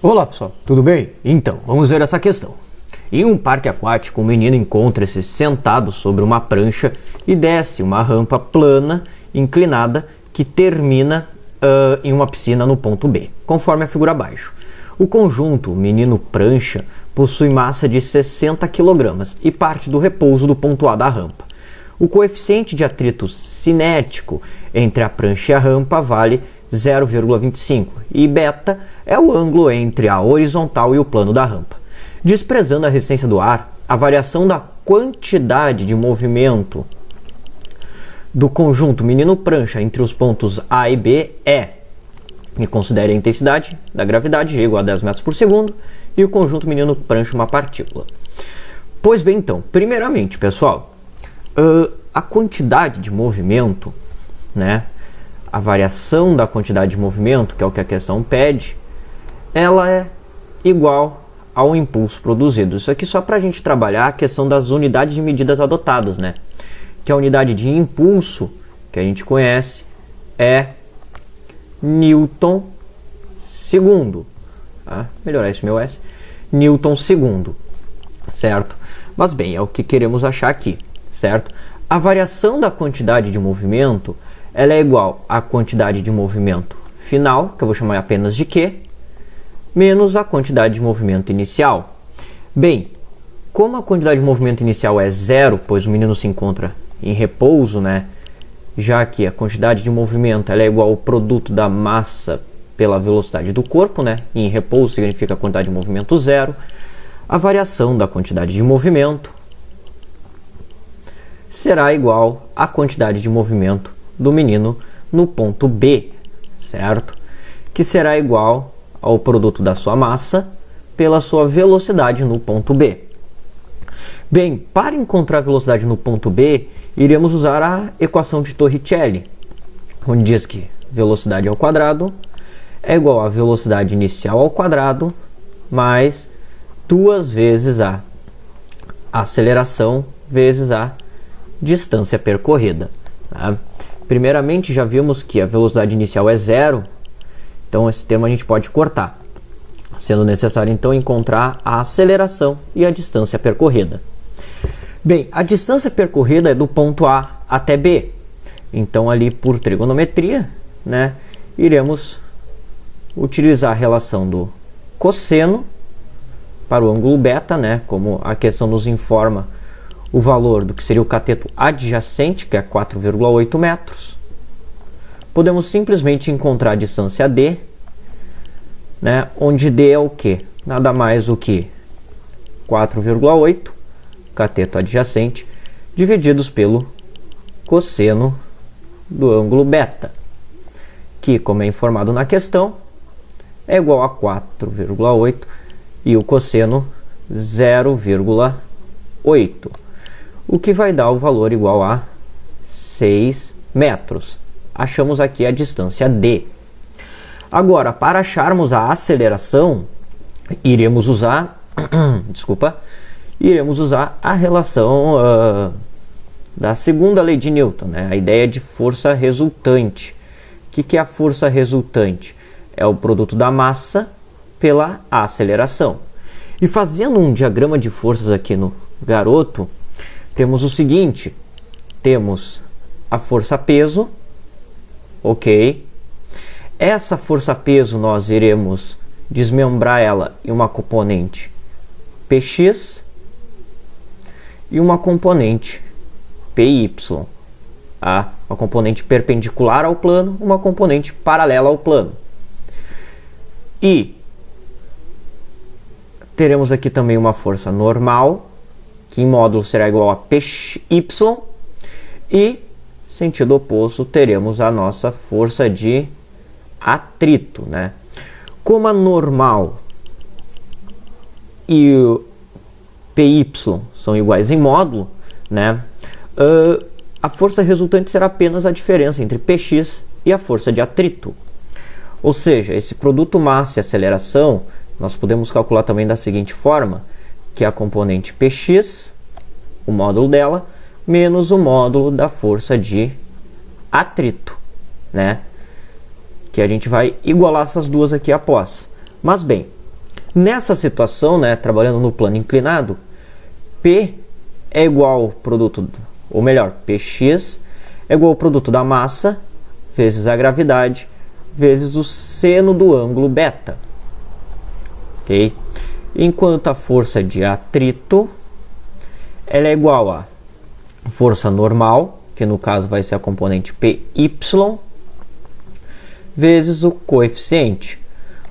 Olá pessoal, tudo bem? Então, vamos ver essa questão. Em um parque aquático, um menino encontra-se sentado sobre uma prancha e desce uma rampa plana, inclinada, que termina em uma piscina no ponto B, conforme a figura abaixo. O conjunto menino-prancha possui massa de 60 kg e parte do repouso do ponto A da rampa. O coeficiente de atrito cinético entre a prancha e a rampa vale 0,25 e beta é o ângulo entre a horizontal e o plano da rampa. Desprezando a resistência do ar, a variação da quantidade de movimento do conjunto menino-prancha entre os pontos A e B é, e considere a intensidade da gravidade, G igual a 10 metros por segundo, e o conjunto menino-prancha uma partícula. Pois bem, então, primeiramente, pessoal, a quantidade de movimento, né? A variação da quantidade de movimento, que é o que a questão pede, ela é igual ao impulso produzido. Isso aqui só para a gente trabalhar a questão das unidades de medidas adotadas, né? Que a unidade de impulso, que a gente conhece, é Newton segundo. Tá? Melhorar esse meu S. Newton segundo, certo? Mas bem, é o que queremos achar aqui, certo? A variação da quantidade de movimento ela é igual à quantidade de movimento final, que eu vou chamar apenas de Q, menos a quantidade de movimento inicial. Bem, como a quantidade de movimento inicial é zero, pois o menino se encontra em repouso, né? Já que a quantidade de movimento ela é igual ao produto da massa pela velocidade do corpo, né? E em repouso significa a quantidade de movimento zero. A variação da quantidade de movimento será igual à quantidade de movimento do menino no ponto B, certo? Que será igual ao produto da sua massa pela sua velocidade no ponto B. Bem, para encontrar a velocidade no ponto B, iremos usar a equação de Torricelli, onde diz que velocidade ao quadrado é igual a velocidade inicial ao quadrado mais 2 vezes a aceleração vezes a distância percorrida. Tá? Primeiramente, já vimos que a velocidade inicial é zero, então esse termo a gente pode cortar, sendo necessário então encontrar a aceleração e a distância percorrida. Bem, a distância percorrida é do ponto A até B, então ali por trigonometria, né, iremos utilizar a relação do cosseno para o ângulo beta, né, como a questão nos informa o valor do que seria o cateto adjacente, que é 4,8 metros. Podemos simplesmente encontrar a distância D, né, onde D é o que? Nada mais do que 4,8, cateto adjacente, divididos pelo cosseno do ângulo beta, que, como é informado na questão, é igual a 4,8 e o cosseno 0,8. O que vai dar o valor igual a 6 metros. Achamos aqui a distância D. Agora, para acharmos a aceleração, iremos usar a relação da segunda lei de Newton, né? A ideia de força resultante. O que é a força resultante? É o produto da massa pela aceleração. E fazendo um diagrama de forças aqui no garoto, temos o seguinte, temos a força-peso, ok? Essa força-peso nós iremos desmembrar ela em uma componente Px e uma componente Py, tá? Uma componente perpendicular ao plano, uma componente paralela ao plano. E teremos aqui também uma força normal, que em módulo será igual a Py, e sentido oposto teremos a nossa força de atrito, né? Como a normal e o Py são iguais em módulo, né? A força resultante será apenas a diferença entre Px e a força de atrito. Ou seja, esse produto massa e aceleração nós podemos calcular também da seguinte forma, que é a componente Px, o módulo dela, menos o módulo da força de atrito, né? Que a gente vai igualar essas duas aqui após. Mas bem, Nessa situação, né, trabalhando no plano inclinado, P é igual ao produto, ou melhor, Px é igual ao produto da massa vezes a gravidade vezes o seno do ângulo beta. Ok? Enquanto a força de atrito ela é igual a força normal, que no caso vai ser a componente Py, vezes o coeficiente.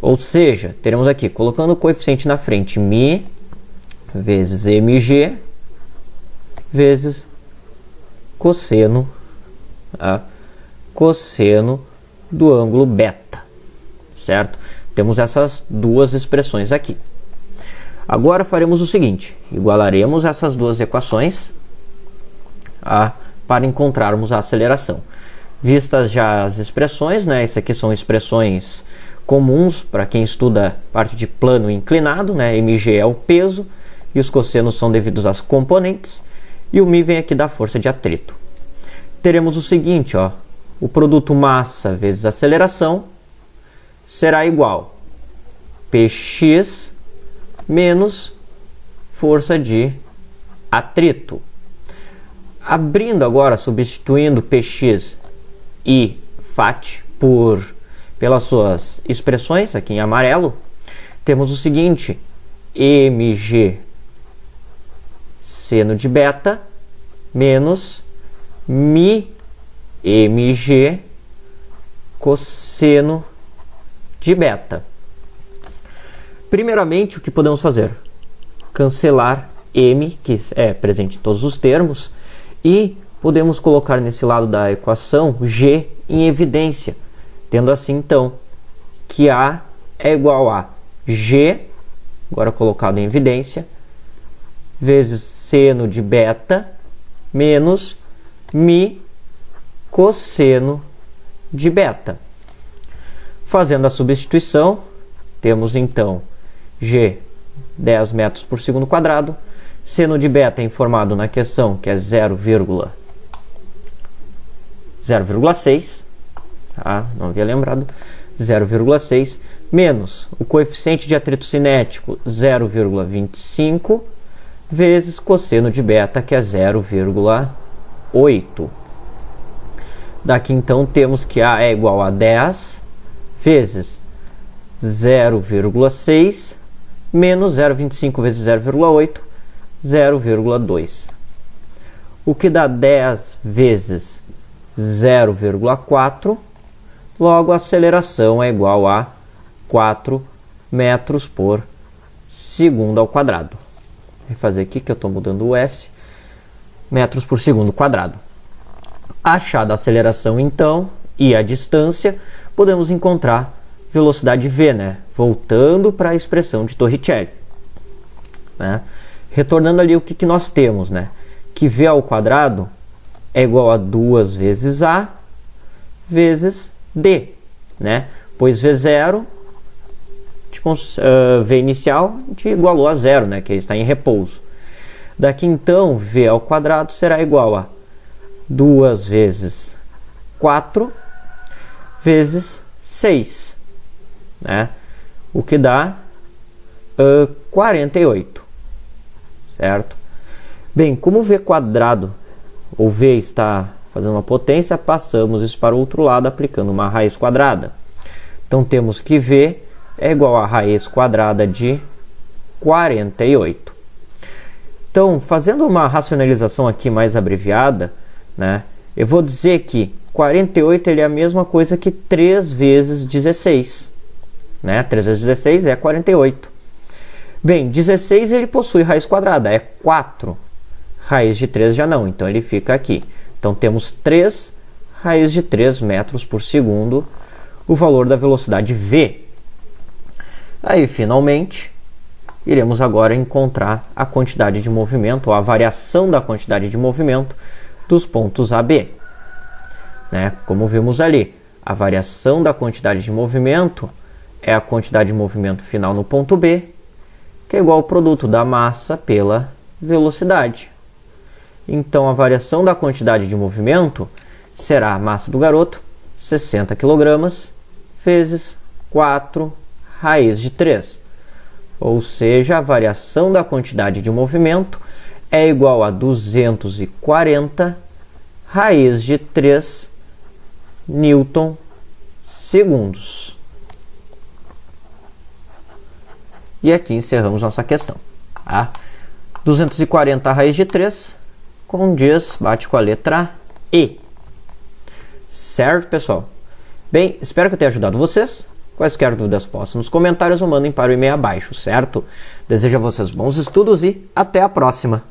Ou seja, teremos aqui, colocando o coeficiente na frente, μ vezes mg vezes cosseno, cosseno do ângulo beta, certo? Temos essas duas expressões aqui. Agora faremos o seguinte, igualaremos essas duas equações para encontrarmos a aceleração. Vistas já as expressões, né? Isso aqui são expressões comuns para quem estuda parte de plano inclinado, né? mg é o peso e os cossenos são devidos às componentes e o μ vem aqui da força de atrito. Teremos o seguinte, ó, o produto massa vezes aceleração será igual a Px menos força de atrito. Abrindo agora, substituindo Px e Fat pelas suas expressões, aqui em amarelo, temos o seguinte, mg seno de beta menos μ mg cosseno de beta. Primeiramente, o que podemos fazer? Cancelar m, que é presente em todos os termos, e podemos colocar nesse lado da equação g em evidência, tendo assim então que A é igual a g, agora colocado em evidência, vezes seno de beta menos μ cosseno de beta. Fazendo a substituição, temos então g 10 metros por segundo quadrado, seno de beta informado na questão que é 0,6, não havia lembrado, 0,6, menos o coeficiente de atrito cinético 0,25, vezes cosseno de beta, que é 0,8. Daqui então temos que A é igual a 10 vezes 0,6 menos 0,25 vezes 0,8, 0,2. O que dá 10 vezes 0,4, logo a aceleração é igual a 4 metros por segundo ao quadrado. Vou fazer aqui que eu estou mudando o S, metros por segundo quadrado. Achada a aceleração então e a distância, podemos encontrar velocidade v, né? Voltando para a expressão de Torricelli, né? Retornando ali o que nós temos, né? Que v ao quadrado é igual a 2 vezes a vezes d, né? Pois v0, v inicial, te igualou a zero, né? Que ele está em repouso. Daqui então, v ao quadrado será igual a 2 vezes 4 vezes 6, né? O que dá 48, certo? Bem, como v quadrado, ou v está fazendo uma potência, passamos isso para o outro lado aplicando uma raiz quadrada. Então temos que v é igual a raiz quadrada de 48. Então, fazendo uma racionalização aqui mais abreviada, né, eu vou dizer que 48 ele é a mesma coisa que 3 vezes 16. Né? 3 vezes 16 é 48. Bem, 16 ele possui raiz quadrada, é 4. Raiz de 3 já não, então ele fica aqui. Então temos 3 raiz de 3 metros por segundo, o valor da velocidade v. Aí, finalmente, iremos agora encontrar a quantidade de movimento, ou a variação da quantidade de movimento dos pontos A, B. Né? Como vimos ali, a variação da quantidade de movimento é a quantidade de movimento final no ponto B, que é igual ao produto da massa pela velocidade. Então, a variação da quantidade de movimento será a massa do garoto, 60 kg, vezes 4 raiz de 3. ou seja, a variação da quantidade de movimento é igual a 240 raiz de 3 newton segundos. E aqui encerramos nossa questão. Tá? 240 raiz de 3 condiz, bate com a letra E. Certo, pessoal? Bem, espero que eu tenha ajudado vocês. Quaisquer dúvidas possam nos comentários ou mandem para o e-mail abaixo, certo? Desejo a vocês bons estudos e até a próxima!